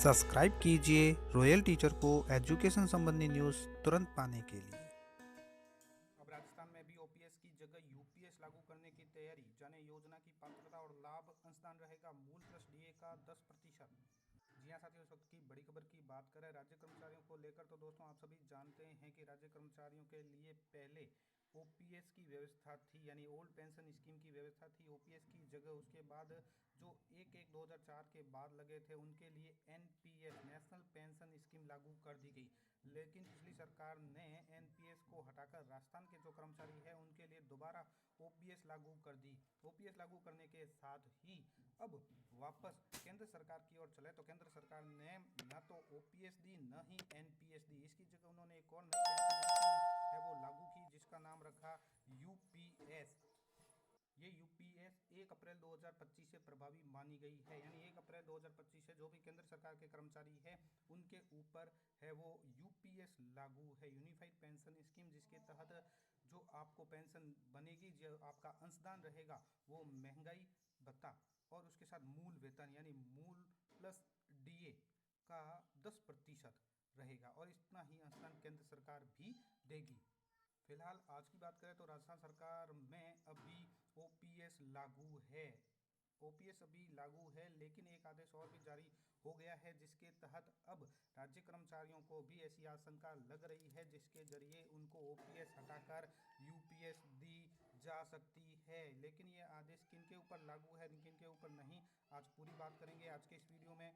Subscribe कीजिए royal teacher को education संबंधी न्यूज़ तुरंत पाने के लिए। अब राजस्थान में भी ओपीएस की जगह यूपीएस लागू करने की तैयारी। जाने योजना की पात्रता और लाभ। अंशदान रहेगा मूल प्लस डीए का 10%। जी हाँ साथियों, इस वक्त की बड़ी खबर की बात करें राज्य कर्मचारियों को लेकर तो दोस्तों आप सभी जानते हैं कि राज्य कर्मचारियों के लिए पहले ओपीएस की व्यवस्था थी, यानी ओल्ड पेंशन स्कीम की व्यवस्था थी। ओपीएस की जगह उसके बाद जो 1/1/2004 के बाद लगे थे उनके लिए एनपीएस नेशनल पेंशन स्कीम लागू कर दी गई। लेकिन पिछली सरकार ने एनपीएस को हटाकर राजस्थान के जो कर्मचारी हैं उनके लिए दोबारा ओपीएस लागू कर दी। ओपीएस लागू करने के साथ ही अब वापस केंद्र सरकार की ओर चले तो केंद्र सरकार ने न तो ओपीएस दी न ही एनपीएस दी। इसकी जगह उन्होंने एक और नई पेंशन स्कीम है वो लागू की जिसका नाम रखा यूपीएस। ये यूपीएस 1 अप्रैल 2025 से प्रभावी मानी गई है, यानी 1 अप्रैल 2025 से जो भी केंद्र सरकार के कर्मचारी हैं उनके ऊपर है वो यूपीएस लागू है, यूनिफाइड पेंशन स्कीम, जिसके तहत जो आपको पेंशन बनेगी, जो आपका अंशदान रहेगा वो महंगाई भत्ता और उसके साथ मूल वेतन यानी मूल प्लस डीए का 10% रहेगा और इतना ही अंशदान केंद्र सरकार भी देगी। फिलहाल आज की बात करें तो राजस्थान सरकार में अभी ओपीएस लागू है। ओपीएस अभी लागू है, लेकिन एक आदेश और भी जारी हो गया है जिसके तहत अब राज्य कर्मचारियों को भी ऐसी आशंका लग रही है जिसके जरिए उनको ओपीएस हटाकर यूपीएस दी जा सकती है। लेकिन ये आदेश किन के ऊपर लागू है किन के ऊपर नहीं, आज पूरी बात करेंगे आज के इस वीडियो में।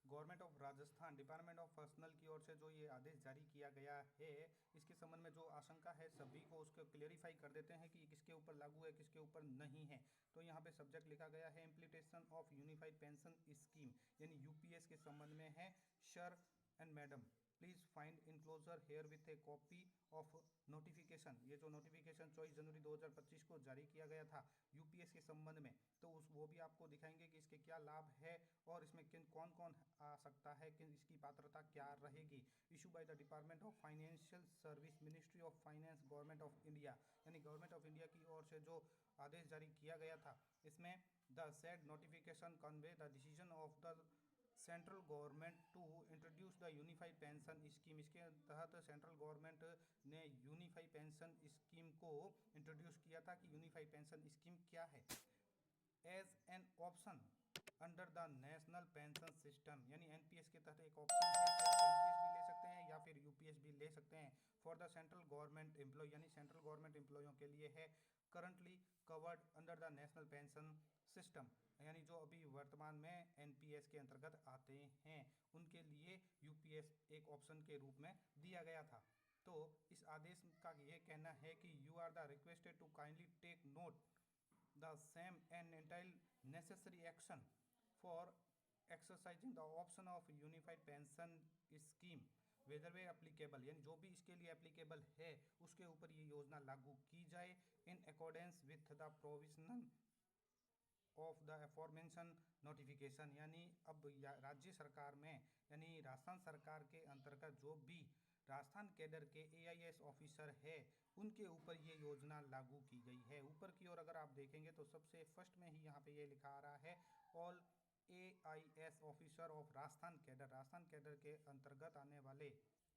Government of Rajasthan department of personal की ओर से जो ये आदेश जारी किया गया है, इसके संबंध में जो आशंका है सभी को उसको क्लेरिफाई कर देते हैं कि किसके ऊपर लागू है किसके ऊपर नहीं है। तो यहाँ पे सब्जेक्ट लिखा गया है implementation of unified pension scheme, यानी यूपीएस के संबंध में है। Sir and madam please find enclosure herewith a copy of notification. ये जो नोटिफिकेशन 24 जनवरी 2025 को जारी किया गया था यूपीएस के संबंध में, तो उस वो भी आपको दिखाएंगे कि इसके क्या लाभ है और इसमें किन कौन कौन आ सकता है, किन इसकी पात्रता क्या रहेगी। Issue by the department of financial service ministry of finance government of India, यानी गवर्नमेंट ऑफ इंडिया की ओर से जो आदेश जारी किया गया था, इसमें the said notification convey the decision of the central government to introduce the unified pension scheme. इसके तहत सेंट्रल गवर्नमेंट ने यूनिफाइड पेंशन स्कीम को इंट्रोड्यूस किया था कि यूनिफाइड पेंशन स्कीम क्या है। As an option under the national pension system, यानी एनपीएस के तहत एक ऑप्शन है कि आप एनपीएस भी ले सकते हैं या फिर यूपीएस भी ले सकते हैं। For the central government employ, यानी सेंट्रल गवर्नमेंट एम्प्लॉयों के लिए है। Currently covered under the national pension system, यानी जो अभी वर्तमान में एनपीएस के अंतर्गत आते हैं उनके लिए यूपीएस एक ऑप्शन के रूप में दिया गया था। तो इस आदेश का ये कहना है कि you are the requested to kindly take note the same and entail necessary action for exercising the option of unified pension scheme whether way applicable, यानी जो भी इसके लिए एप्लीकेबल है उसके ऊपर ये योजना लागू की जाए in accordance with the provisional of the aforementioned notification. यानी अब राज्य सरकार में यानी राजस्थान सरकार के अंतर्गत जो भी राजस्थान कैडर के एआईएस ऑफिसर है उनके ऊपर ये योजना लागू की गई है। ऊपर की ओर अगर आप देखेंगे तो सबसे फर्स्ट में ही यहाँ पे ये लिखा आ रहा है all AIS officer of Rajasthan cadre के अंतर्गत आने वाले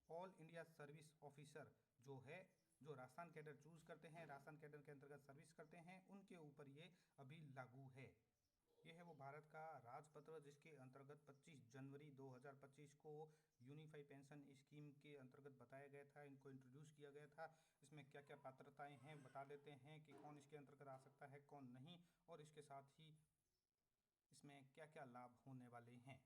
ऑल इंडिया सर्विस ऑफिसर जो है, जो राजस्थान कैडर चूज करते हैं, राजस्थान कैडर के अंतर्गत सर्विस करते हैं, उनके ऊपर ये अभी लागू है। ये है वो भारत का राजपत्र जिसके अंतर्गत 25 जनवरी 2025 को यूनिफाइड पेंशन स्कीम के अंतर्गत बताया गया था, इनको इंट्रोड्यूस किया गया था। इसमें क्या क्या पात्रताएं हैं बता देते हैं कि कौन इसके अंतर्गत आ सकता है कौन नहीं, और इसके साथ ही इसमें क्या क्या लाभ होने वाले हैं।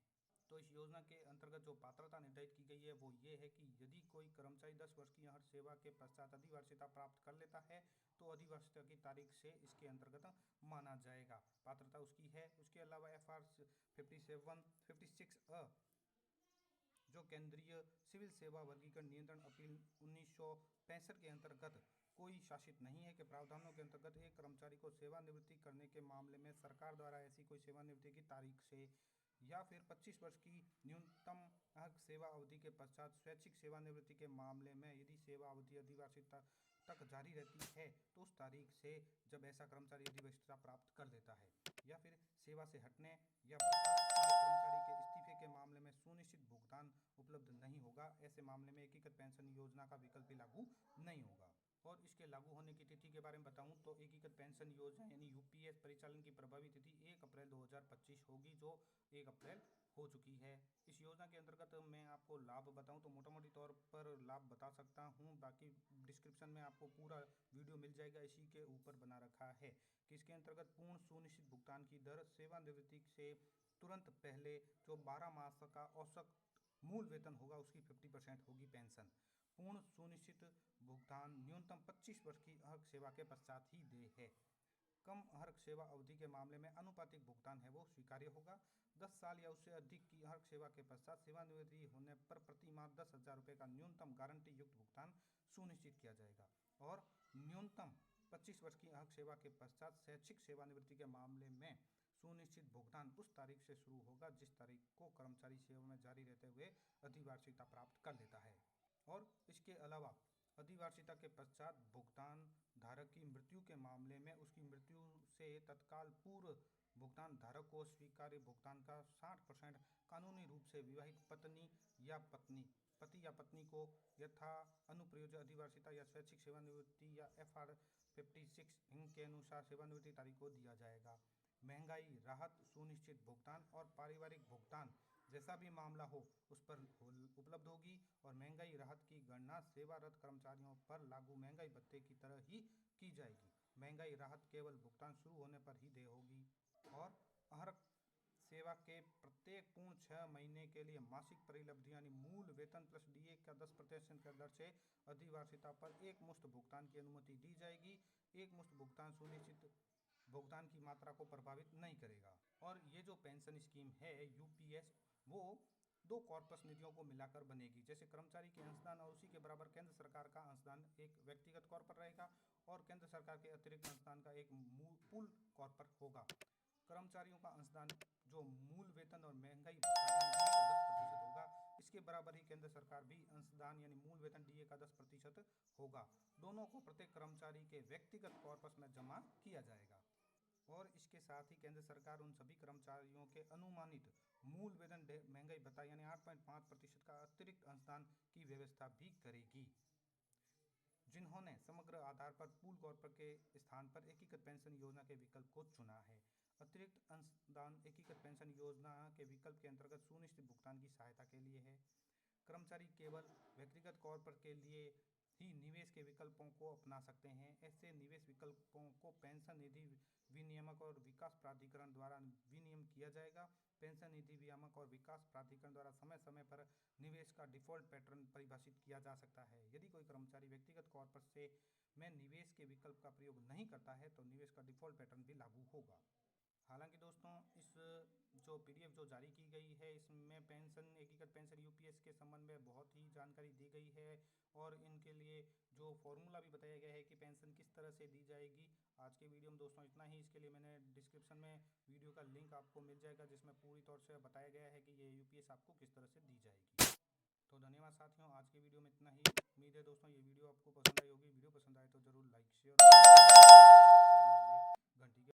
तो इस योजना के अंतर्गत जो पात्रता निर्धारित की गई है वो ये है कि यदि कोई कर्मचारी 10 वर्ष की हर सेवा के पश्चात अधिवर्षीयता प्राप्त कर लेता है तो अधिवर्षीयता की तारीख से इसके अंतर्गत माना जाएगा, पात्रता उसकी है। उसके अलावा FR 56 जो केंद्रीय सिविल सेवा वर्गीकरण नियंत्रण अपील 1965 के अंतर्गत कोई शासित नहीं है कि प्रावधानों के अंतर्गत एक कर्मचारी को सेवानिवृत्ति करने के मामले में सरकार द्वारा ऐसी कोई सेवानिवृत्ति की तारीख से या फिर 25 वर्ष की न्यूनतम सेवा अवधि के पश्चात स्वैच्छिक सेवानिवृत्ति के मामले में यदि सेवा अवधि अधिवर्षीयता तक जारी रहती है तो उस तारीख से जब ऐसा कर्मचारी अधिवर्षीयता प्राप्त कर लेता है, या फिर सेवा से हटने या बर्खास्तगी या कर्मचारी के इस्तीफे के मामले में ऐसे मामले में एकीकृत पेंशन योजना का विकल्प भी लागू नहीं होगा। और इसके लागू होने की तिथि के बारे में बताऊं तो एकीकृत पेंशन योजना यानी यूपीएस परिचालन की प्रभावी तिथि 1 अप्रैल 2025 होगी, जो 1 अप्रैल हो चुकी है। इस योजना के अंतर्गत मैं आपको लाभ बताऊं तो मोटा मोटी तौर पर लाभ बता सकता हूं, बाकी डिस्क्रिप्शन में आपको पूरा वीडियो मिल जाएगा, इसी के ऊपर बना रखा है कि इसके अंतर्गत पूर्ण सुनिश्चित भुगतान की दर, सेवानिवृत्ति से तुरंत पहले जो 12 मास का औसत मूल वेतन होगा उसकी 50% होगी पेंशन। पूर्ण सुनिश्चित भुगतान न्यूनतम 25 वर्ष की अर्हत सेवा के पश्चात ही देय है। कम अर्हत सेवा अवधि के मामले में अनुपातिक भुगतान है वो स्वीकार्य होगा। 10 साल या उससे अधिक की अर्हत सेवा के पश्चात सेवानिवृत्ति होने पर प्रति माह 10,000 रुपये का न्यूनतम गारंटी युक्त भुगतान सुनिश्चित किया जाएगा। और न्यूनतम 25 वर्ष की अर्हत सेवा के पश्चात शैक्षिक सेवानिवृत्ति के मामले में सुनिश्चित भुगतान उस तारीख से शुरू होगा जिस तारीख को कर्मचारी सेवा में जारी रहते हुए अधिवार्षिकता प्राप्त कर लेता है। और इसके अलावा अधिवार्षिकता के पश्चात भुगतान धारक की मृत्यु के मामले में उसकी मृत्यु से तत्काल पूर्व भुगतान धारक को स्वीकार्य भुगतान का 60% कानूनी रूप से विवाहित पति या पत्नी को यथा अनुप्रयोज्य अधिवार्षिकता या स्वैच्छिक सेवानिवृत्ति या FR 56 के अनुसार सेवानिवृत्ति तारीख को दिया जाएगा। महंगाई राहत सुनिश्चित भुगतान और पारिवारिक भुगतान जैसा भी मामला हो उस पर उपलब्ध होगी। और महंगाई राहत की गणना सेवारत कर्मचारियों पर लागू महंगाई भत्ते की तरह ही की जाएगी। महंगाई राहत केवल भुगतान शुरू होने पर ही देय होगी। और अर्हत सेवा के प्रत्येक पूर्ण 6 महीने के लिए मासिक परिलब्धि यानी मूल वेतन प्लस DA का 10% की दर से अधिवार्षिकता पर एक मुश्त भुगतान की अनुमति दी जाएगी। एक मुश्त भुगतान सुनिश्चित भुगतान की मात्रा को प्रभावित नहीं करेगा। और ये जो पेंशन स्कीम है यूपीएस, वो 2 कॉर्पस निधियों को मिलाकर बनेगी। जैसे कर्मचारी के अंशदान और उसी के बराबर केंद्र सरकार का अंशदान एक व्यक्तिगत कॉर्पर रहेगा और केंद्र सरकार के अतिरिक्त अंशदान का एक पूल कॉर्पर होगा। कर्मचारियों का अंशदान जो मूल वेतन और महंगाई भत्ता यानी DA का 10% होगा, इसके बराबर ही केंद्र सरकार भी अंशदान यानी मूल वेतन DA का 10% होगा। दोनों को प्रत्येक कर्मचारी के व्यक्तिगत कॉर्पस में जमा किया जाएगा। और इसके साथ ही केंद्र सरकार उन सभी कर्मचारियों के अनुमानित मूल वेतन महंगाई भत्ता यानी 8.5% का अतिरिक्त अंशदान की व्यवस्था भी करेगी जिन्होंने समग्र आधार पर पूल कॉर्पर के स्थान पर एकीकृत पेंशन योजना के विकल्प को चुना है। अतिरिक्त अंशदान एकीकृत पेंशन योजना के विकल्प के अंतर्गत सुनिश्चित भुगतान की सहायता के लिए है। कर्मचारी केवल व्यक्तिगत कॉर्पर के लिए ही निवेश के विकल्पों को अपना सकते हैं। ऐसे निवेश विकल्पों को पेंशन निधि विनियामक और विकास प्राधिकरण द्वारा विनियम किया जाएगा। पेंशन निधि विनियामक और विकास प्राधिकरण द्वारा समय समय पर निवेश का डिफॉल्ट पैटर्न परिभाषित किया जा सकता है। यदि कोई कर्मचारी व्यक्तिगत कॉर्पस से में निवेश के विकल्प का प्रयोग नहीं करता है तो निवेश का डिफॉल्ट पैटर्न भी लागू होगा। हालांकि दोस्तों, इस जो PDF जो जारी की गई है इसमें पेंशन एकीकृत पेंशन यूपीएस के संबंध में बहुत ही जानकारी दी गई है और इनके लिए जो फॉर्मूला भी बताया गया है कि पेंशन किस तरह से दी जाएगी। आज के वीडियो में दोस्तों इतना ही। इसके लिए मैंने डिस्क्रिप्शन में वीडियो का लिंक आपको मिल जाएगा जिसमें पूरी तौर से बताया गया है कि ये यूपीएस आपको किस तरह से दी जाएगी। तो धन्यवाद साथियों, आज के वीडियो में इतना ही। उम्मीद है दोस्तों ये वीडियो आपको पसंद आई होगी। वीडियो पसंद आए तो जरूर लाइक शेयर